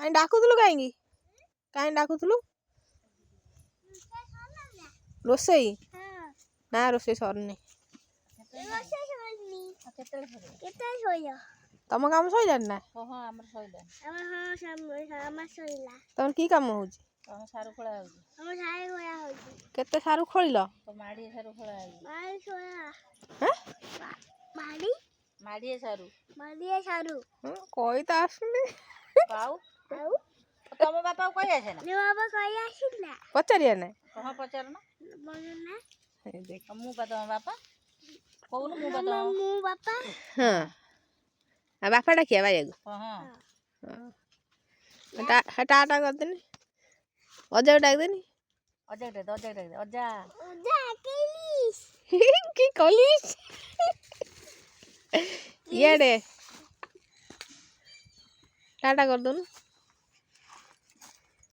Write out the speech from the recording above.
କାଇଁ ଡାକୁଥିଲୁ କାହିଁକି? କାଇଁ ଡାକୁଥିଲୁ? ରୋଷେଇ ନା ରୋଷେଇ ସରିନି। ତମ କାମ ସଇଲାଣି ନା? ତମର କି କାମ ହଉଛି? କେତେ ସାରୁ ଖୋଳିଲ? କହି ତ ଆସୁନି। ତମ ବାପା କହି ଆସେ ନା? ପଚାରିବା ନା? ହଁ ପଚାରୁନ। ମୁଁ ବା ତମ ବାପା କହୁନୁ। ମୁଁ ବା ତମ ବାପା। ହଁ ଆଉ ବାପା ଡାକିବା ବାଇଆକୁ। ଟା କରିଦେନି। ଅଜାକୁ ଡାକିଦେନି। ଅଜା କି କଲିସ୍ ଇଆଡେ ଟାଟା କରିଦଉନୁ।